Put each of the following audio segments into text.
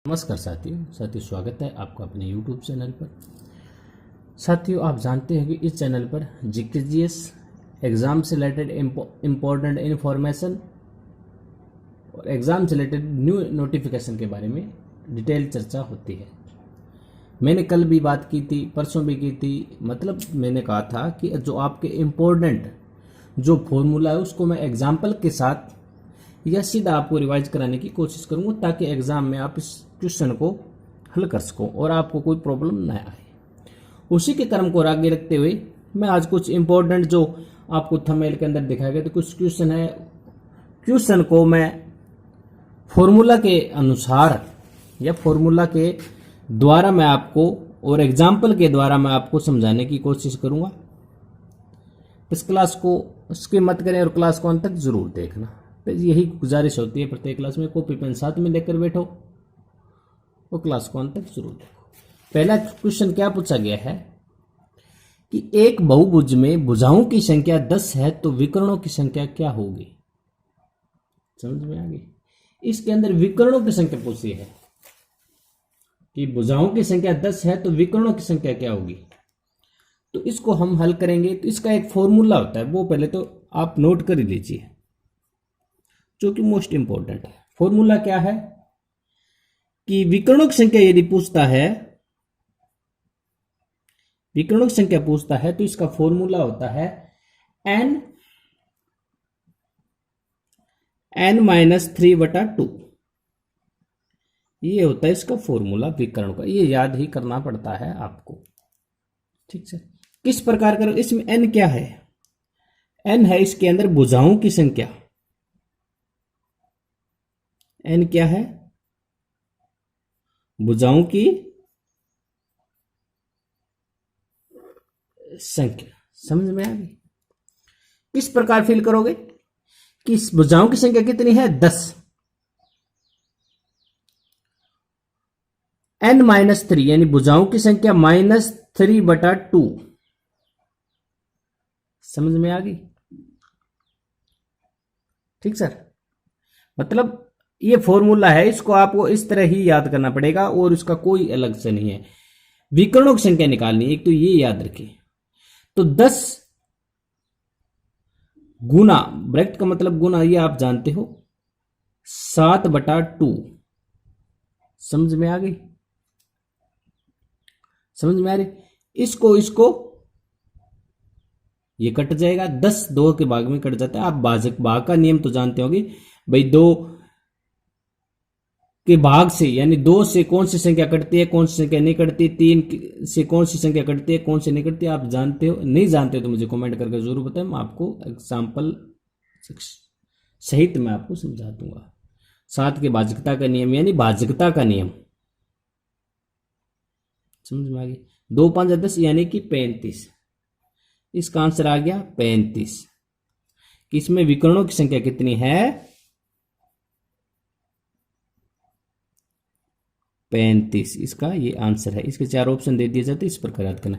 नमस्कार साथियों स्वागत है आपका अपने YouTube चैनल पर। साथियों, आप जानते हैं कि इस चैनल पर जीकेजीएस एग्ज़ाम से रिलेटेड इम्पोर्टेंट इन्फॉर्मेशन और एग्ज़ाम से रिलेटेड न्यू नोटिफिकेशन के बारे में डिटेल चर्चा होती है। मैंने कल भी बात की थी, परसों भी की थी। मतलब मैंने कहा था कि जो आपके इम्पोर्टेंट जो फॉर्मूला है उसको मैं एग्जाम्पल के साथ या सीधा आपको रिवाइज कराने की कोशिश करूंगा, ताकि एग्जाम में आप इस क्वेश्चन को हल कर सको और आपको कोई प्रॉब्लम न आए। उसी के क्रम को आगे रखते हुए मैं आज कुछ इंपॉर्टेंट जो आपको थंबनेल के अंदर दिखाया गया तो कुछ क्वेश्चन है, क्वेश्चन को मैं फॉर्मूला के अनुसार या फॉर्मूला के द्वारा मैं आपको और एग्जाम्पल के द्वारा मैं आपको समझाने की कोशिश करूंगा। इस क्लास को स्किप मत करें और क्लास को अंत तक जरूर देखना। तो यही गुजारिश होती है प्रत्येक क्लास में, कॉपी पेन साथ में लेकर बैठो और क्लास को अंत तक जरूर देखो। पहला क्वेश्चन क्या पूछा गया है कि एक बहुभुज में भुजाओं की संख्या 10 है तो विकर्णों की संख्या क्या होगी। समझ में आ गई? इसके अंदर विकर्णों की संख्या पूछी है कि भुजाओं की संख्या 10 है तो विकर्णों की संख्या क्या होगी। तो इसको हम हल करेंगे तो इसका एक फॉर्मूला होता है, वो पहले तो आप नोट कर ही लीजिए, जो कि मोस्ट इंपॉर्टेंट है। फॉर्मूला क्या है कि विकर्णों की संख्या यदि पूछता है, विकर्णों की संख्या पूछता है तो इसका फॉर्मूला होता है n-3/2। ये होता है इसका फॉर्मूला विकर्ण का। ये याद ही करना पड़ता है आपको, ठीक है। किस प्रकार का, इसमें n क्या है? n है इसके अंदर भुजाओं की संख्या। n क्या है? भुजाओं की संख्या। समझ में आ गई? किस प्रकार फिल करोगे कि भुजाओं की संख्या कितनी है? 10। n-3 यानी भुजाओं की संख्या -3/2। समझ में आ गई? ठीक सर। मतलब ये फॉर्मूला है, इसको आपको इस तरह ही याद करना पड़ेगा और उसका कोई अलग से नहीं है। विकर्णों की संख्या निकालनी है, एक तो ये याद रखिए। तो 10 गुना, ब्रैकेट का मतलब गुना, ये आप जानते हो, 7/2। समझ में आ गई? समझ में आ रही? इसको ये कट जाएगा, 10 2 के भाग में कट जाता है। आप भाग का नियम तो जानते होंगे भाई, 2 के भाग से यानी 2 से कौन सी संख्या कटती है, कौन सी संख्या नहीं कटती, 3 से कौन सी संख्या कटती है, कौन सी नहीं कटती, आप जानते हो। नहीं जानते हो तो मुझे कमेंट करके जरूर बताएं, मैं आपको एग्जाम्पल सहित मैं आपको समझा दूंगा। 7 के भाजकता का नियम यानी भाजकता का नियम। समझ में आ गई? 2 5 10 यानी कि 35। इसका आंसर आ गया 35। इसमें विकर्णों की संख्या कितनी है? 35। इसका ये आंसर है। इसके 4 ऑप्शन दे दिए जाते, इस प्रकार याद करना।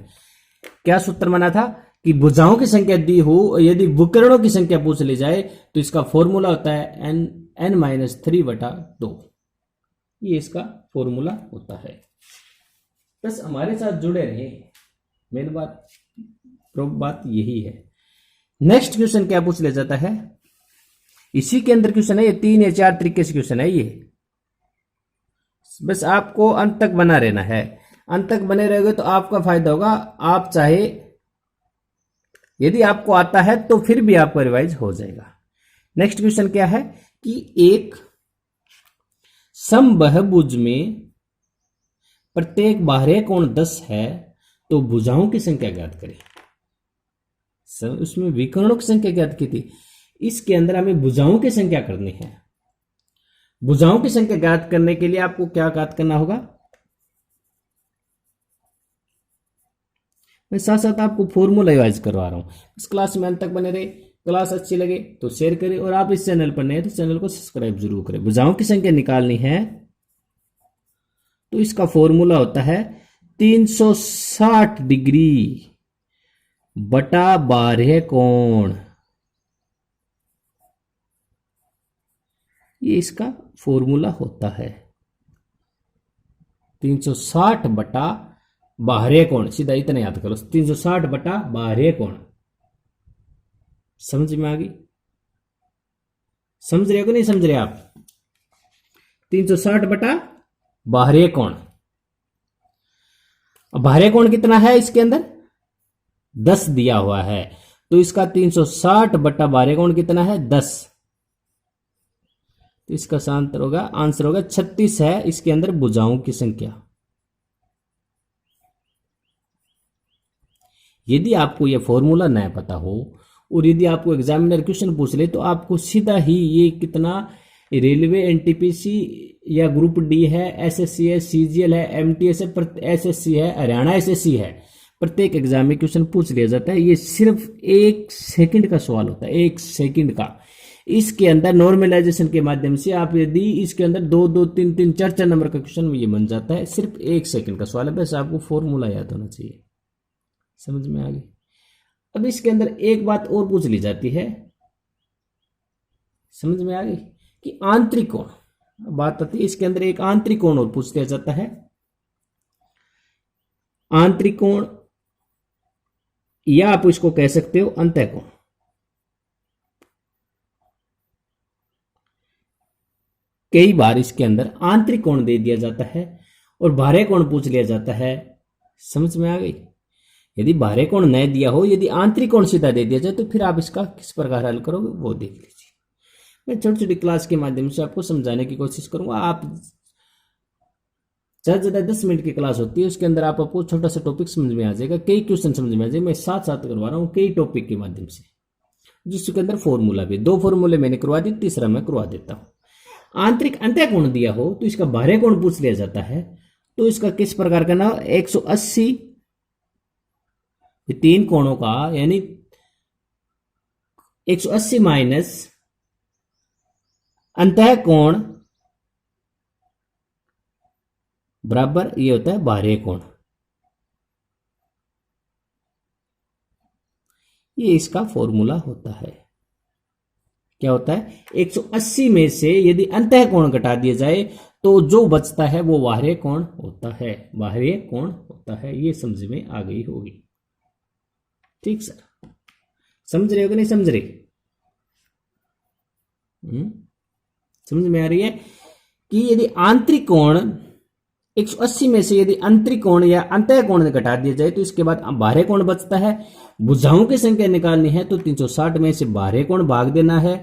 क्या सूत्र बना था कि भुजाओं की संख्या दी हो, यदि विकर्णों की संख्या पूछ ली जाए तो इसका फॉर्मूला होता है n-3/2। ये इसका फॉर्मूला होता है। बस हमारे साथ जुड़े रहे, मेन बात यही है। नेक्स्ट क्वेश्चन क्या पूछ लिया जाता है, इसी के अंदर क्वेश्चन है, ये 3 या 4 तरीके से क्वेश्चन है। ये बस आपको अंत तक बना रहना है। अंत तक बने रहोगे तो आपका फायदा होगा। आप चाहे, यदि आपको आता है तो फिर भी आपका रिवाइज हो जाएगा। नेक्स्ट क्वेश्चन क्या है कि एक समबाहुभुज में प्रत्येक बाह्य कोण 10 है तो भुजाओं की संख्या ज्ञात करें। उसमें विकर्णों की संख्या ज्ञात की थी, इसके अंदर हमें भुजाओं की संख्या करनी है। भुजाओं की संख्या ज्ञात करने के लिए आपको क्या ज्ञात करना होगा, मैं साथ साथ आपको फॉर्मूला रिवाइज करवा रहा हूं। इस क्लास में अंत तक बने रहे। क्लास अच्छी लगे तो शेयर करें और आप इस चैनल पर नए हैं तो चैनल को सब्सक्राइब जरूर करें। भुजाओं की संख्या निकालनी है तो इसका फॉर्मूला होता है 360 डिग्री बटा बाह्य कोण। ये इसका फॉर्मूला होता है। 360 बटा बाहरी कोण, सीधा इतना याद करो, 360 बटा बाहरी कोण। समझ में आ गई? समझ रहे हो कि नहीं समझ रहे आप? 360 बटा बाहरी कोण। अब बाहरी कोण कितना है इसके अंदर? 10 दिया हुआ है, तो इसका 360 बटा बाहरी कोण कितना है? 10। तो इसका आंसर होगा 36 है इसके अंदर भुजाओं की संख्या। यदि आपको यह फॉर्मूला नहीं पता हो और यदि आपको एग्जामिनर क्वेश्चन पूछ ले तो आपको सीधा ही ये कितना रेलवे एनटीपीसी या ग्रुप डी है, एसएससी है, सीजीएल है, एमटीएस है, एसएससी है, हरियाणा एसएससी है, प्रत्येक एग्जाम में क्वेश्चन पूछ लिया जाता है। ये सिर्फ 1 सेकंड का सवाल होता है, 1 सेकंड का। इसके अंदर नॉर्मलाइजेशन के माध्यम से आप यदि इसके अंदर 2 2 3 3 4 4 नंबर का क्वेश्चन ये बन जाता है। सिर्फ 1 सेकंड का सवाल है, बस आपको फॉर्मूला याद होना चाहिए। समझ में आ गई? अब इसके अंदर एक बात और पूछ ली जाती है, समझ में आ गई, कि आंतरिक कोण। बात आती है इसके अंदर एक आंतरिक कोण और पूछ लिया जाता है। आंतरिक कोण या आप इसको कह सकते हो अंतः कोण। कई बार इसके अंदर आंतरिक कोण दे दिया जाता है और बाहरी कोण पूछ लिया जाता है। समझ में आ गई? यदि बाहरी कोण नहीं दिया हो, यदि आंतरिक कोण सीधा दे दिया जाए तो फिर आप इसका किस प्रकार हल करोगे वो देख लीजिए। मैं छोटी छोटी क्लास के माध्यम से आपको समझाने की कोशिश करूंगा। आप ज्यादा से ज्यादा 10 मिनट की क्लास होती है, उसके अंदर आपको छोटा सा टॉपिक समझ में आ जाएगा, कई क्वेश्चन समझ में आ जाएगा। मैं साथ साथ करवा रहा हूँ कई टॉपिक के माध्यम से, जिसके अंदर फॉर्मूला भी 2 फॉर्मूले मैंने करवा दी, तीसरा मैं करवा देता हूँ। आंतरिक अंतः कोण दिया हो तो इसका बाहरी कोण पूछ लिया जाता है, तो इसका किस प्रकार का ना 180 3 कोणों का, यानी 180 माइनस अंतः कोण बराबर ये होता है बाहरी कोण। ये इसका फॉर्मूला होता है। क्या होता है? 180 में से यदि अंतः कोण घटा दिया जाए तो जो बचता है वो बाहरी कोण होता है, बाहरी कोण होता है। ये समझ में आ गई होगी। ठीक सर, समझ रहे हो कि नहीं समझ रहे? समझ में आ रही है कि यदि आंतरिक कोण 180 में से यदि आंतरिक कोण या अंतः कोण घटा दिया जाए तो इसके बाद बाहरी कोण बचता है। भुजाओं की संख्या निकालनी है तो 360 में से बाहरी कोण भाग देना है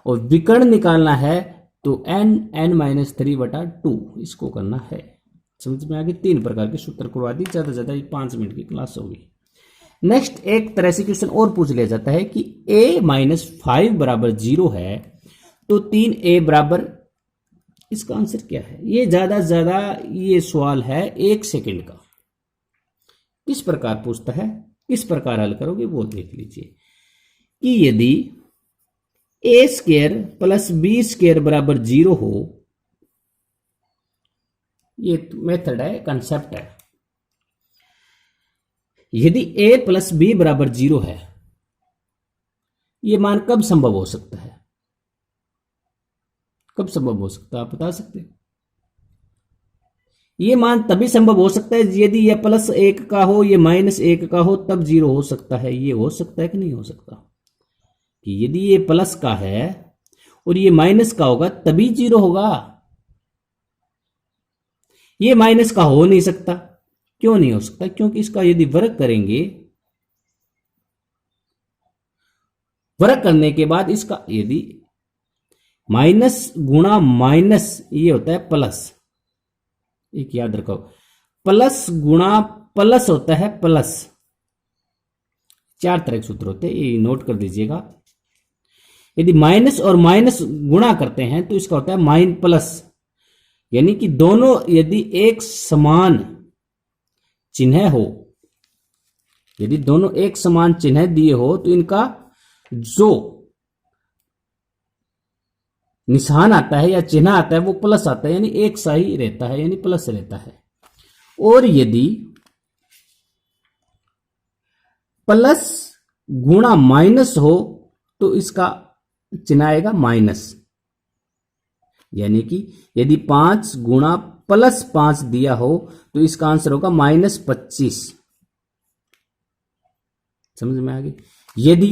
और विकर्ण निकालना है तो n-3 बटा 2 इसको करना है। समझ में आ गई? 3 प्रकार के सूत्र करवा दी, ज्यादा ज्यादा 5 मिनट की क्लास होगी। नेक्स्ट एक तरह से क्वेश्चन और पूछ लिया जाता है कि a-5 बराबर 0 है तो 3a बराबर, इसका आंसर क्या है? ये ज्यादा से ज्यादा ये सवाल है 1 सेकंड का। किस प्रकार पूछता है, किस प्रकार हल करोगे वो देख लीजिए। कि यदि a square plus b square बराबर 0 हो, ये मेथड है, कंसेप्ट है। यदि a प्लस b बराबर 0 है, ये मान कब संभव हो सकता है? कब संभव हो सकता है आप बता सकते हैं? ये मान तभी संभव हो सकता है यदि यह +1 का हो, ये -1 का हो, तब 0 हो सकता है। ये हो सकता है कि नहीं हो सकता? कि यदि ये प्लस का है और ये माइनस का होगा तभी 0 होगा। ये माइनस का हो नहीं सकता। क्यों नहीं हो सकता? क्योंकि इसका यदि वर्ग करेंगे, वर्ग करने के बाद इसका यदि माइनस गुणा माइनस ये होता है प्लस, एक याद रखो, प्लस गुणा प्लस होता है प्लस। 4 तरह के सूत्र होते हैं, ये नोट कर दीजिएगा। यदि माइनस और माइनस गुणा करते हैं तो इसका होता है माइन प्लस, यानी कि दोनों यदि एक समान चिन्ह हो, यदि दोनों एक समान चिन्ह दिए हो तो इनका जो निशान आता है या चिन्ह आता है वो प्लस आता है, यानी एक सा ही रहता है, यानी प्लस रहता है। और यदि प्लस गुणा माइनस हो तो इसका चिन्ह आएगा माइनस, यानी कि यदि 5 गुणा +5 दिया हो तो इसका आंसर होगा -25। समझ में आ गई। यदि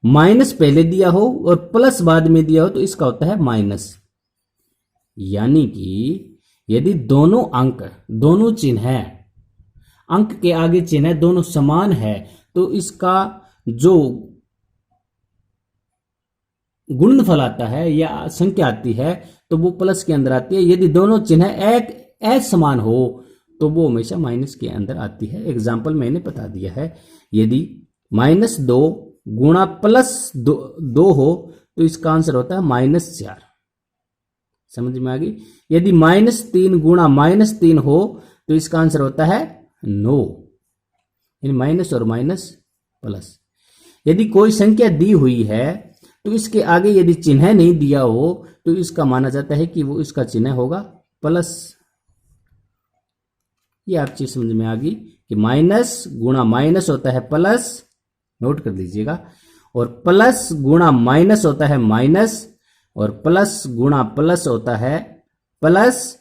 माइनस पहले दिया हो और प्लस बाद में दिया हो तो इसका होता है माइनस। यानी कि यदि दोनों अंक, दोनों चिन्ह है, अंक के आगे चिन्ह है, दोनों समान है, तो इसका जो गुणनफल आता है या संख्या आती है तो वो प्लस के अंदर आती है। यदि दोनों चिन्ह एक असमान हो तो वो हमेशा माइनस के अंदर आती है। एग्जाम्पल मैंने बता दिया है। यदि -2 गुणा +2 हो तो इसका आंसर होता है -4। समझ में आ गई। यदि -3 गुणा -3 हो तो इसका आंसर होता है 9। यानी माइनस और माइनस प्लस। यदि कोई संख्या दी हुई है तो इसके आगे यदि चिन्ह नहीं दिया हो तो इसका माना जाता है कि वो इसका चिन्ह होगा प्लस। ये आप चीज समझ में आ गई कि माइनस गुणा माइनस होता है प्लस, नोट कर लीजिएगा, और प्लस गुणा माइनस होता है माइनस, और प्लस गुणा प्लस होता है प्लस,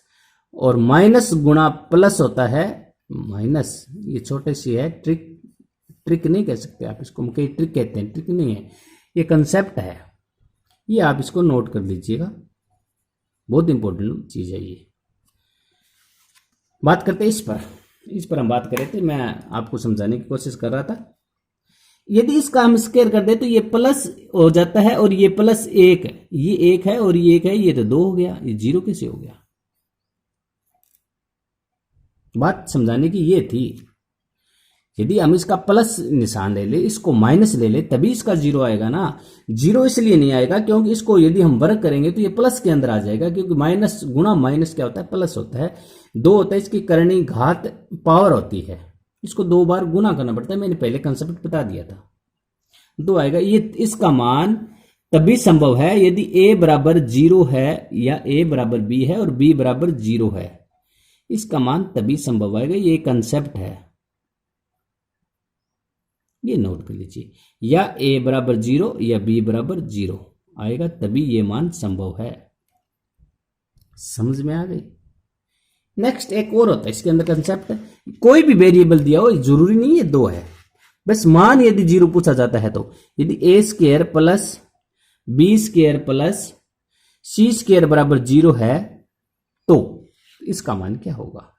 और माइनस गुणा प्लस होता है माइनस। ये छोटी सी है ट्रिक नहीं कह सकते आप इसको, हम कई ट्रिक कहते हैं, ट्रिक नहीं है, ये कंसेप्ट है। ये आप इसको नोट कर लीजिएगा, बहुत इंपॉर्टेंट चीज है ये। बात करते हैं इस पर हम बात कर रहे थे, मैं आपको समझाने की कोशिश कर रहा था। यदि इसका हम स्क्वायर कर दे तो ये प्लस हो जाता है और ये +1, ये 1 है और ये 1 है, ये तो 2 हो गया, ये 0 कैसे हो गया। बात समझाने की ये थी। यदि हम इसका प्लस निशान ले ले, इसको माइनस ले ले, तभी इसका 0 आएगा ना। 0 इसलिए नहीं आएगा क्योंकि इसको यदि हम वर्ग करेंगे तो ये प्लस के अंदर आ जाएगा, क्योंकि माइनस गुणा माइनस क्या होता है, प्लस होता है। 2 होता है, इसकी करणी घात पावर होती है, इसको 2 बार गुना करना पड़ता है। मैंने पहले कंसेप्ट बता दिया था। 2 आएगा। ये इसका मान तभी संभव है यदि a बराबर 0 है या a बराबर b है और b बराबर 0 है। इसका मान तभी संभव आएगा। ये कंसेप्ट है, ये नोट कर लीजिए। या a बराबर 0 या b बराबर 0 आएगा तभी ये मान संभव है। समझ में आ गई। नेक्स्ट एक और होता है इसके अंदर कंसेप्ट, कोई भी वेरिएबल दिया हो, जरूरी नहीं है 2 है, बस मान यदि 0 पूछा जाता है तो यदि a² plus b² plus c² बराबर 0 है तो इसका मान क्या होगा।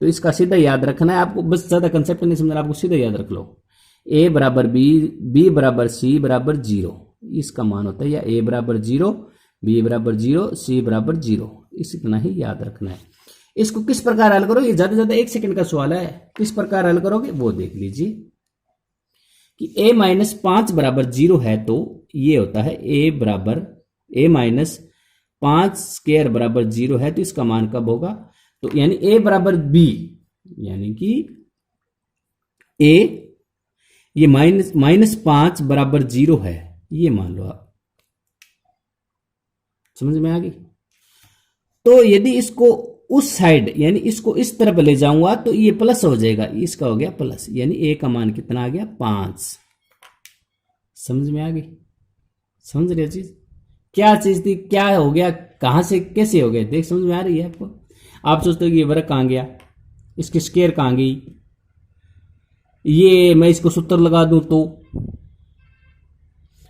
तो इसका सीधा याद रखना है आपको, बस ज्यादा कंसेप्ट नहीं समझना, आपको सीधा याद रख लो। a बराबर b बराबर c बराबर 0, इसका मान होता है या a बराबर 0, b बराबर 0, c बराबर 0। इतना ही याद रखना है। इसको किस प्रकार हल करो, ये ज्यादा से ज्यादा 1 सेकंड का सवाल है। किस प्रकार हल करोगे वो देख लीजिए कि a माइनस 5 बराबर 0 है तो ये होता है a माइनस 5 स्क्वायर बराबर 0 है तो इसका मान कब होगा, तो यानी a बराबर b, यानी कि a ये माइनस 5 बराबर 0 है, ये मान लो आप। समझ में आ गई। तो यदि इसको उस साइड यानी इसको इस तरफ ले जाऊंगा तो ये प्लस हो जाएगा, इसका हो गया प्लस, यानी a का मान कितना आ गया 5। समझ में आ गई। समझ रहे चीज, क्या चीज थी, क्या हो गया, कहां से कैसे हो गया, देख समझ में आ रही है आपको। आप सोचते हो कि ये वर्ग कहां गया, इसकी स्क्वायर कहां गई, ये मैं इसको सूत्र लगा दूं तो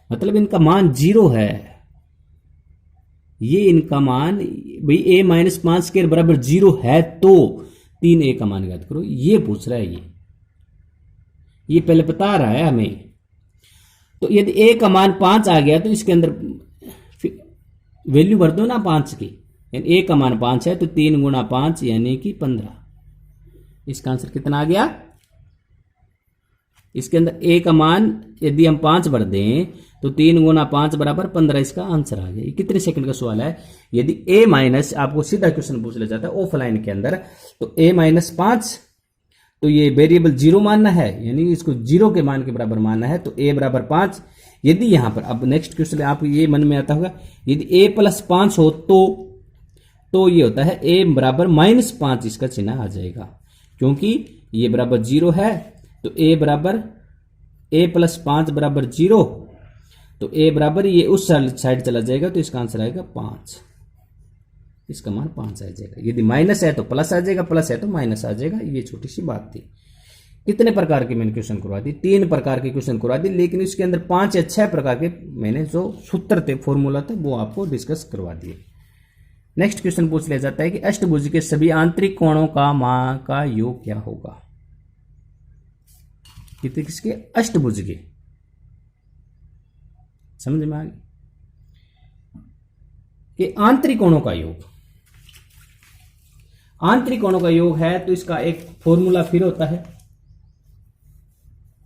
मतलब इनका मान 0 है। ये इनका मान भाई a माइनस 5 स्क्वायर बराबर 0 है तो 3a का मान ज्ञात करो, ये पूछ रहा है। ये पहले बता रहा है हमें। तो यदि a का मान 5 आ गया तो इसके अंदर वैल्यू भर दो ना 5 की, यानी a का मान 5 है तो 3 गुणा 5 यानी कि 15। इसका आंसर कितना आ गया। इसके अंदर a का मान यदि हम 5 भर दें तो 3 गुणा 5 बराबर 15, इसका आंसर आ गया। कितने सेकंड का सवाल है। यदि a माइनस, आपको सीधा क्वेश्चन पूछ लिया जाता है ऑफलाइन के अंदर, तो a माइनस 5 तो ये वेरिएबल 0 मानना है, यानी इसको 0 के मान के बराबर मानना है, तो a बराबर 5। यदि यहां पर अब नेक्स्ट क्वेश्चन आप ये मन में आता होगा, यदि a प्लस 5 हो तो ये होता है a बराबर माइनस 5, इसका चिन्ह आ जाएगा क्योंकि ये बराबर 0 है। तो a बराबर a प्लस 5 बराबर 0, तो a बराबर ये उस साइड चला जाएगा तो इसका आंसर आएगा 5। इसका मान 5 आ जाएगा। यदि माइनस है तो प्लस आ जाएगा, प्लस है तो माइनस आ जाएगा। ये छोटी सी बात थी। कितने प्रकार के मैंने क्वेश्चन करवा दी? 3 प्रकार के क्वेश्चन करवा दी, लेकिन इसके अंदर 5 या 6 प्रकार के मैंने जो सूत्र थे, फॉर्मूला थे, वो आपको डिस्कस करवा दिए। नेक्स्ट क्वेश्चन पूछ लिया जाता है कि अष्टभुज के सभी आंतरिक कोणों का मान का योग क्या होगा? कितने किसके? अष्टभुज के। समझ में आ गई? कि आंतरिक कोणों का योग, आंतरिक कोणों का योग है तो इसका एक फॉर्मूला फिर होता है।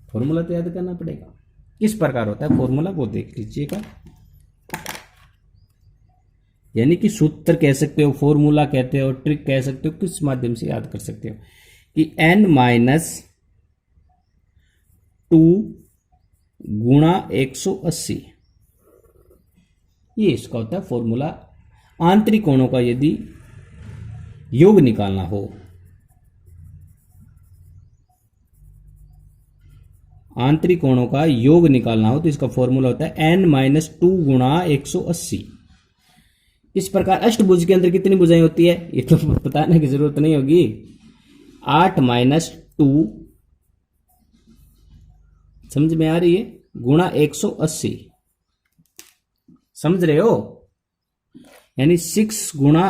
फॉर्मूला तो याद करना पड़ेगा। किस प्रकार होता है फॉर्मूला, वो देख लीजिएगा। यानी कि सूत्र कह सकते हो, फॉर्मूला कहते हो, ट्रिक कह सकते हो, किस माध्यम से याद कर सकते हो कि n-2 गुणा 180, ये इसका होता है फॉर्मूला। आंतरिक कोणों का यदि योग निकालना हो, आंतरिक कोणों का योग निकालना हो तो इसका फॉर्मूला होता है n-2 गुणा 180। इस प्रकार अष्टभुज के अंदर कितनी भुजाएं होती है ये तो बताने की जरूरत नहीं होगी। 8-2 समझ में आ रही है, गुणा 180, समझ रहे हो? यानी 6 गुणा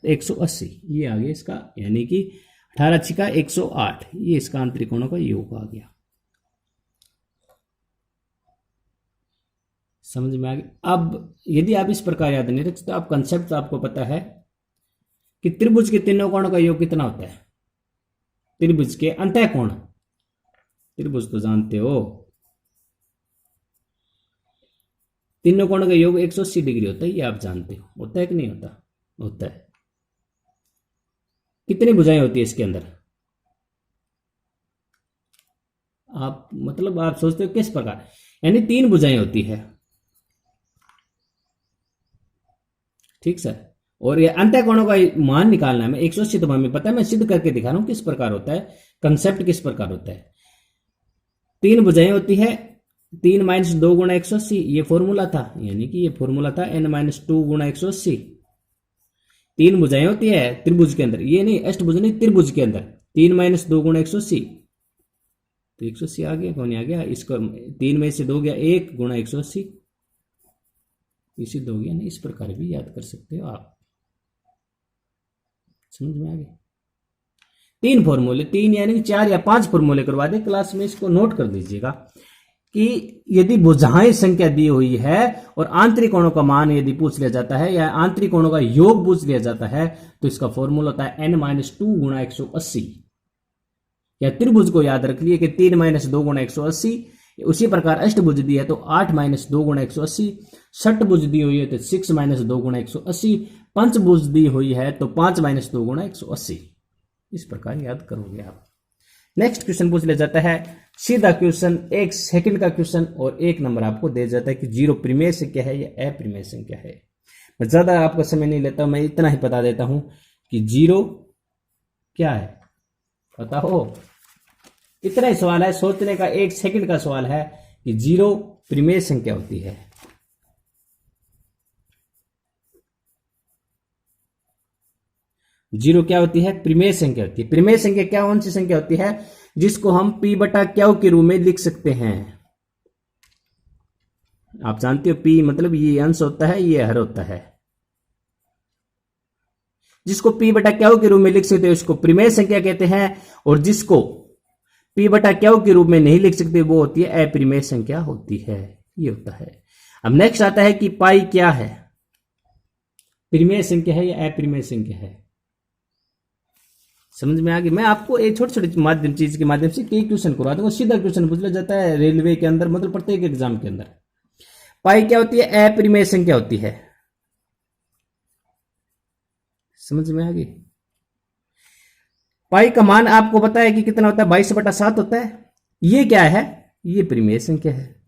180, ये आ गया इसका, यानी कि 18 × 108, ये इसका आंतरिक कोणों का योग आ गया। समझ में आ गया? अब यदि आप इस प्रकार याद नहीं रखते तो आप कंसेप्ट तो आपको पता है कि त्रिभुज के तीनों कोणों का योग कितना होता है। त्रिभुज के अंतः कोण, त्रिभुज तो जानते हो, तीनों कोणों का योग 180 डिग्री होता है, ये आप जानते हो। होता है कि नहीं होता? होता है। कितनी भुजाएं होती है इसके अंदर? आप मतलब आप सोचते हो किस प्रकार, यानी 3 भुजाएं होती है, ठीक सर। और ये अंतः कोणों का मान निकालना है, मैं 180 तो हमें पता है, मैं सिद्ध करके दिखा रहा हूं किस प्रकार होता है, कंसेप्ट किस प्रकार होता है। 3 भुजाएं होती है, 3 - 2 गुणा 180, ये फॉर्मूला था, यानी कि ये फॉर्मूला था n-2 गुणा 180। 3 भुजाएं होती है त्रिभुज के अंदर, ये नहीं अष्टभुज नहीं, त्रिभुज के अंदर 3 - 2 गुणा 180, तो 180 आ गया, कौन आ गया? इसको 3 में से 2 गया, 1 गुणा 180, सिद्ध हो गया ना। इस प्रकार भी याद कर सकते हो आप। समझ में आ गया? 3 फॉर्मूले, 3 यानी कि 4 या 5 फॉर्मूले करवा दे क्लास में, इसको नोट कर दीजिएगा कि यदि भुजाएं संख्या दी हुई है और आंतरिक कोणों का मान यदि पूछ लिया जाता है या आंतरिक कोणों का योग पूछ लिया जाता है तो इसका फॉर्मूला होता है n-2 गुणा 180। या त्रिभुज को याद रख लिए कि 3 - 2 गुणा 180। उसी प्रकार अष्टभुज दी है तो 8 - 2 गुणा 180। षटभुज दी हुई है तो 6 - 2 गुणा 180। पंचभुज दी हुई है तो 5 - 2 गुणा 180। इस प्रकार याद करोगे आप। नेक्स्ट क्वेश्चन पूछ लिया जाता है, सीधा क्वेश्चन, 1 सेकंड का क्वेश्चन, और 1 नंबर आपको दे जाता है कि 0 परिमेय संख्या है या अपरिमेय संख्या है। मैं ज्यादा आपका समय नहीं लेता हूं, मैं इतना ही बता देता हूं कि 0 क्या है, पता हो? इतना ही सवाल है, सोचने का 1 सेकंड का सवाल है कि 0 परिमेय संख्या होती है। जीरो क्या होती है? परिमेय संख्या होती है। परिमेय संख्या क्या, कौन सी संख्या होती है जिसको हम p/q के रूप में लिख सकते हैं? आप जानते हो p मतलब ये अंश होता है, ये हर होता है। जिसको p/q के रूप में लिख सकते हो उसको परिमेय संख्या कहते हैं, और जिसको p/q के रूप में नहीं लिख सकते वो होती है अपरिमेय संख्या होती है। ये होता है। अब नेक्स्ट आता है कि पाई क्या है, परिमेय संख्या है या अपरिमेय संख्या है? समझ में आ गई? मैं आपको एक छोटे छोटे माध्यम चीज के माध्यम से कई क्वेश्चन करवा दूंगा। सीधा क्वेश्चन पूछ लिया जाता है रेलवे के अंदर, मतलब प्रत्येक एग्जाम के अंदर। पाई क्या होती है? अपरिमेय संख्या होती है। समझ में आ गई? पाई का मान आपको पता है कि कितना होता है? 22/7 होता है। ये क्या है? ये परिमेय संख्या है।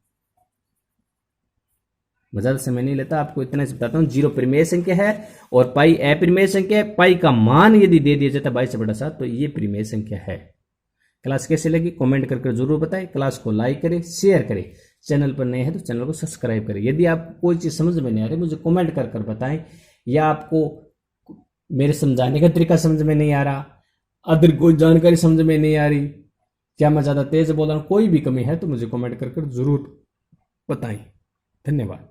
ज्यादा समय नहीं लेता, आपको इतना से बताता हूं। 0 परिमेय संख्या है और पाई अपरिमेय संख्या है। पाई का मान यदि दे दिया जाता है 22/7 तो ये परिमेय संख्या है। क्लास कैसे लगी कमेंट करके जरूर बताएं। क्लास को लाइक करें, शेयर करें। चैनल पर नए हैं तो चैनल को सब्सक्राइब करें। यदि आप कोई चीज समझ में नहीं आ रही मुझे कमेंट कर बताएं, या आपको मेरे समझाने का तरीका समझ में नहीं आ रहा, अदर कोई जानकारी समझ में नहीं आ रही, क्या मैं ज़्यादा तेज बोल रहा हूँ, कोई भी कमी है तो मुझे कमेंट कर जरूर बताएं। धन्यवाद।